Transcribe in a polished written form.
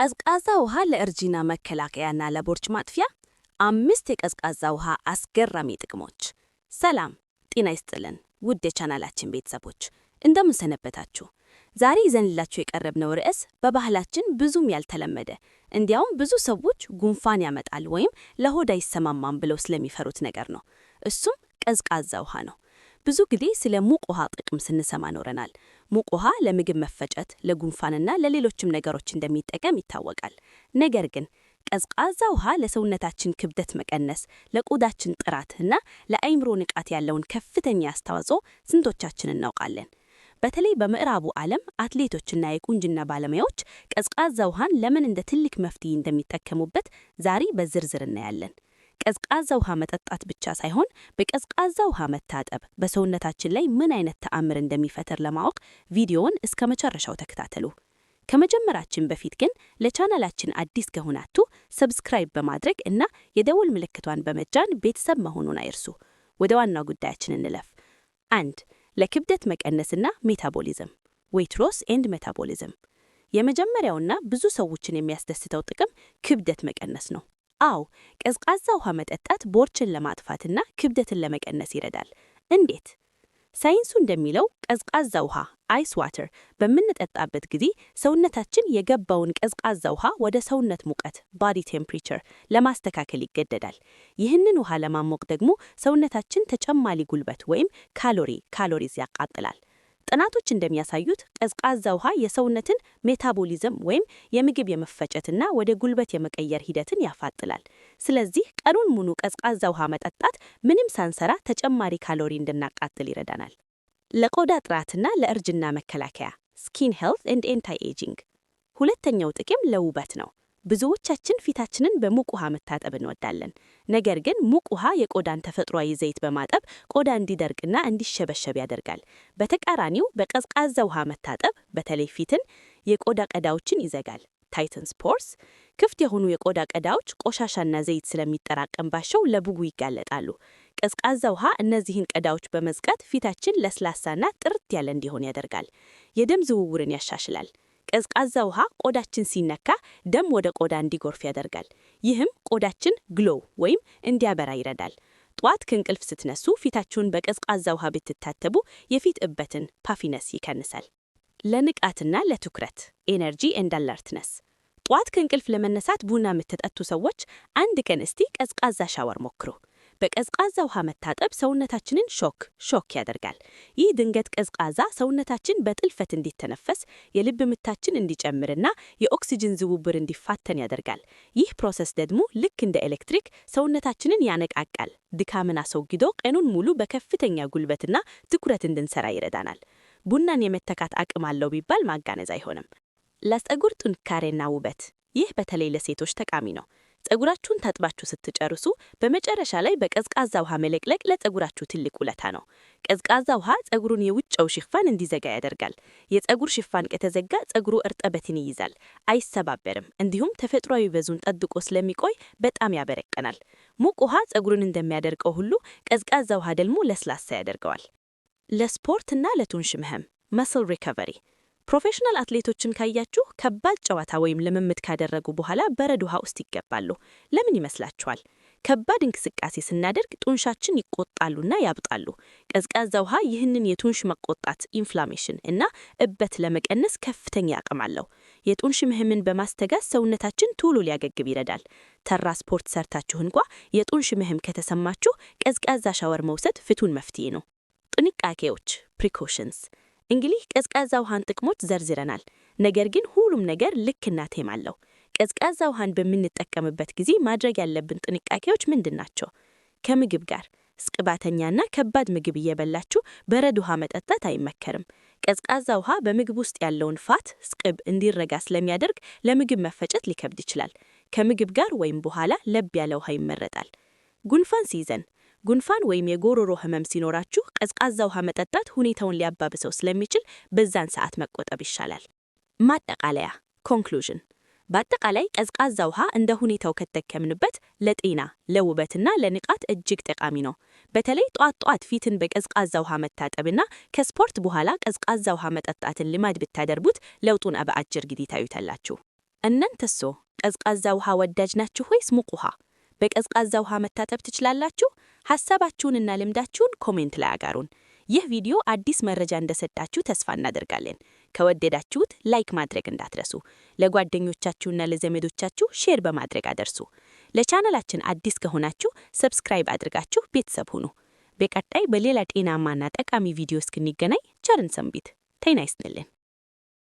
ቀዝቃዛ ውሃ ለእርጅና መከላከያና ለቦርጭ ማጥፊያ 5 የቀዝቃዛ ውሃ አስገራሚ ጥቅሞች። ሰላም ጤና ይስጥልን ውድ የቻናላችን ቤተሰቦች እንደምን ሰነበታችሁ? ዛሬ ይዘንላችሁ የቀረብነው ርዕስ በባህላችን ብዙም ያልተለመደ እንዲያውም ብዙ ሰዎች ጉንፋን ያመጣል ወይም ለሆድ አይሰማማም ብለው ስለሚፈሩት ነገር ነው። እሱም ቀዝቃዛ ውሃ ነው። ብዙ ጊዜ ስለ ሙቅ ውሃ ጥቅም ስንሰማ ኖረናል። ሙቅ ውሃ ለምግብ መፈጨት፣ ለጉንፋንና ለሌሎችም ነገሮች እንደሚጠቀም ይታወቃል። ነገር ግን ቀዝቃዛ ውሃ ለሰውነታችን ክብደት መቀነስ፣ ለቆዳችን ጥራትና ለአይምሮ ንቃት ያለውን ከፍተኛ አስተዋጽኦ ስንቶቻችን እናውቃለን? በተለይ በምዕራቡ ዓለም አትሌቶችና የቁንጅና ባለሙያዎች ቀዝቃዛ ውሃን ለምን እንደ ትልቅ መፍትሄ እንደሚጠቀሙበት ዛሬ በዝርዝር እናያለን። ቀዝቃዛ ውሃ መጠጣት ብቻ ሳይሆን በቀዝቃዛ ውሃ መታጠብ በሰውነታችን ላይ ምን አይነት ተአምር እንደሚፈጥር ለማወቅ ቪዲዮውን እስከ መጨረሻው ተከታተሉ። ከመጀመራችን በፊት ግን ለቻናላችን አዲስ ከሆናችሁ ሰብስክራይብ በማድረግ እና የደወል ምልክቷን በመጫን ቤተሰብ መሆኑን አይርሱ። ወደ ዋናው ጉዳያችን እንለፍ። 1. ለክብደት መቀነስና ሜታቦሊዝም ዌይት ሎስ ኤንድ ሜታቦሊዝም። የመጀመሪያውና ብዙ ሰዎችን የሚያስደስተው ጥቅም ክብደት መቀነስ ነው። አዎ፣ ቀዝቃዛ ውሃ መጠጣት ቦርጭን ለማጥፋትና ክብደትን ለመቀነስ ይረዳል። እንዴት? ሳይንሱ እንደሚለው ቀዝቃዛ ውሃ አይስ ዋተር በምንጠጣበት ጊዜ ሰውነታችን የገባውን ቀዝቃዛ ውሃ ወደ ሰውነት ሙቀት ባዲ ቴምፕሬቸር ለማስተካከል ይገደዳል። ይህንን ውሃ ለማሞቅ ደግሞ ሰውነታችን ተጨማሪ ጉልበት ወይም ካሎሪዝ ያቃጥላል። ጥናቶች እንደሚያሳዩት ቀዝቃዛ ውሃ የሰውነትን ሜታቦሊዝም ወይም የምግብ የመፈጨትና ወደ ጉልበት የመቀየር ሂደትን ያፋጥላል። ስለዚህ ቀኑን ሙሉ ቀዝቃዛ ውሃ መጠጣት ምንም ሳንሰራ ተጨማሪ ካሎሪ እንድናቃጥል ይረዳናል። ለቆዳ ጥራትና ለእርጅና መከላከያ ስኪን ሄልት ኤንድ ኤንታይ ኤጂንግ። ሁለተኛው ጥቅም ለውበት ነው። ብዙዎቻችን ፊታችንን በሙቅ ውሃ መታጠብ እንወዳለን። ነገር ግን ሙቅ ውሃ የቆዳን ተፈጥሯዊ ዘይት በማጠብ ቆዳ እንዲደርቅና እንዲሸበሸብ ያደርጋል። በተቃራኒው በቀዝቃዛ ውሃ መታጠብ በተለይ ፊትን የቆዳ ቀዳዎችን ይዘጋል። ታይተንስ ፖርስ። ክፍት የሆኑ የቆዳ ቀዳዎች ቆሻሻና ዘይት ስለሚጠራቀምባቸው ለብጉ ይጋለጣሉ። ቀዝቃዛ ውሃ እነዚህን ቀዳዎች በመዝጋት ፊታችን ለስላሳና ጥርት ያለ እንዲሆን ያደርጋል። የደም ዝውውርን ያሻሽላል። ቀዝቃዛ ውሃ ቆዳችን ሲነካ ደም ወደ ቆዳ እንዲጎርፍ ያደርጋል። ይህም ቆዳችን ግሎው ወይም እንዲያበራ ይረዳል። ጧት ከእንቅልፍ ስትነሱ ፊታችሁን በቀዝቃዛ ውሃ ብትታጠቡ የፊት እበትን ፓፊነስ ይቀንሳል። ለንቃትና ለትኩረት ኤነርጂ ኤንድ አለርትነስ። ጧት ከእንቅልፍ ለመነሳት ቡና የምትጠጡ ሰዎች አንድ ቀን እስቲ ቀዝቃዛ ሻወር ሞክሩ። በቀዝቃዛ ውሃ መታጠብ ሰውነታችንን ሾክ ያደርጋል። ይህ ድንገት ቀዝቃዛ ሰውነታችን በጥልፈት እንዲተነፈስ፣ የልብ ምታችን እንዲጨምርና የኦክሲጅን ዝውውር እንዲፋጠን ያደርጋል። ይህ ፕሮሰስ ደግሞ ልክ እንደ ኤሌክትሪክ ሰውነታችንን ያነቃቃል። ድካምን አስወግዶ ቀኑን ሙሉ በከፍተኛ ጉልበትና ትኩረት እንድንሰራ ይረዳናል። ቡናን የመተካት አቅም አለው ቢባል ማጋነዝ አይሆንም። ለፀጉር ጥንካሬና ውበት ይህ በተለይ ለሴቶች ጠቃሚ ነው። ፀጉራችሁን ታጥባችሁ ስትጨርሱ በመጨረሻ ላይ በቀዝቃዛ ውሃ መለቅለቅ ለፀጉራችሁ ትልቅ ውለታ ነው። ቀዝቃዛ ውሃ ፀጉሩን የውጫው ሽፋን እንዲዘጋ ያደርጋል። የፀጉር ሽፋን ከተዘጋ ፀጉሩ እርጥበትን ይይዛል፣ አይሰባበርም። እንዲሁም ተፈጥሯዊ ውበቱን ጠብቆ ስለሚቆይ በጣም ያበረቀናል። ሙቅ ውሃ ፀጉሩን እንደሚያደርቀው ሁሉ ቀዝቃዛ ውሃ ደግሞ ለስላሳ ያደርገዋል። ለስፖርትና ለቱንሽ ህመም መስል ሪከቨሪ። ፕሮፌሽናል አትሌቶችን ካያችሁ ከባድ ጨዋታ ወይም ልምምድ ካደረጉ በኋላ በረዶ ውሃ ውስጥ ይገባሉ። ለምን ይመስላችኋል? ከባድ እንቅስቃሴ ስናደርግ ጡንቻችን ይቆጣሉና ያብጣሉ። ቀዝቃዛ ውሃ ይህንን የጡንች መቆጣት ኢንፍላሜሽን እና እበት ለመቀነስ ከፍተኛ አቅም አለው። የጡንች ህመምን በማስተጋት ሰውነታችን ቶሎ ሊያገግም ይረዳል። ተራ ስፖርት ሰርታችሁ እንኳ የጡንች ህመም ከተሰማችሁ ቀዝቃዛ ሻወር መውሰድ ፍቱን መፍትሄ ነው። ጥንቃቄዎች ፕሪኮሽንስ። እንግዲህ ቀዝቃዛ ውሃን ጥቅሞች ዘርዝረናል። ነገር ግን ሁሉም ነገር ልክና ቴም አለው። ቀዝቃዛ ውሃን በምንጠቀምበት ጊዜ ማድረግ ያለብን ጥንቃቄዎች ምንድናቸው? ከምግብ ጋር ቅባተኛና ከባድ ምግብ እየበላችሁ በረዶ ውሃ መጠጣት አይመከርም። ቀዝቃዛ ውሃ በምግብ ውስጥ ያለውን ፋት ቅብ እንዲረጋ ስለሚያደርግ ለምግብ መፈጨት ሊከብድ ይችላል። ከምግብ ጋር ወይም በኋላ ለብ ያለ ውሃ ይመረጣል። ጉንፋን ሲይዘን ጉንፋን ወይም የጎሮሮ ህመም ሲኖራችሁ ቀዝቃዛ ውሃ መጠጣት ሁኔታውን ሊያባብሰው ስለሚችል በዛን ሰዓት መቆጠብ ይሻላል። ማጠቃለያ ኮንክሉዥን። በአጠቃላይ ቀዝቃዛ ውሃ እንደ ሁኔታው ከተጠቀምንበት ለጤና ለውበትና ለንቃት እጅግ ጠቃሚ ነው። በተለይ ጧት ፊትን በቀዝቃዛ ውሃ መታጠብና ከስፖርት በኋላ ቀዝቃዛ ውሃ መጠጣትን ልማድ ብታደርጉት ለውጡን በአጭር ጊዜ ታዩታላችሁ። እናንተስ ቀዝቃዛ ውሃ ወዳጅ ናችሁ ወይስ ሙቅ ውሃ? በቀዝቃዛ ውሃ መታጠብ ትችላላችሁ? ሐሳባችሁንና ልምዳችሁን ኮሜንት ላይ አጋሩን። ይህ ቪዲዮ አዲስ መረጃ እንደሰጣችሁ ተስፋ እናደርጋለን። ከወደዳችሁት ላይክ ማድረግ እንዳትረሱ። ለጓደኞቻችሁና ለዘመዶቻችሁ ሼር በማድረግ አደርሱ። ለቻናላችን አዲስ ከሆናችሁ ሰብስክራይብ አድርጋችሁ ቤተሰብ ሁኑ። በቀጣይ በሌላ ጤናማና ጠቃሚ ቪዲዮ እስክንገናኝ ቸርን ሰንብቱ። ጤና ይስጥልን።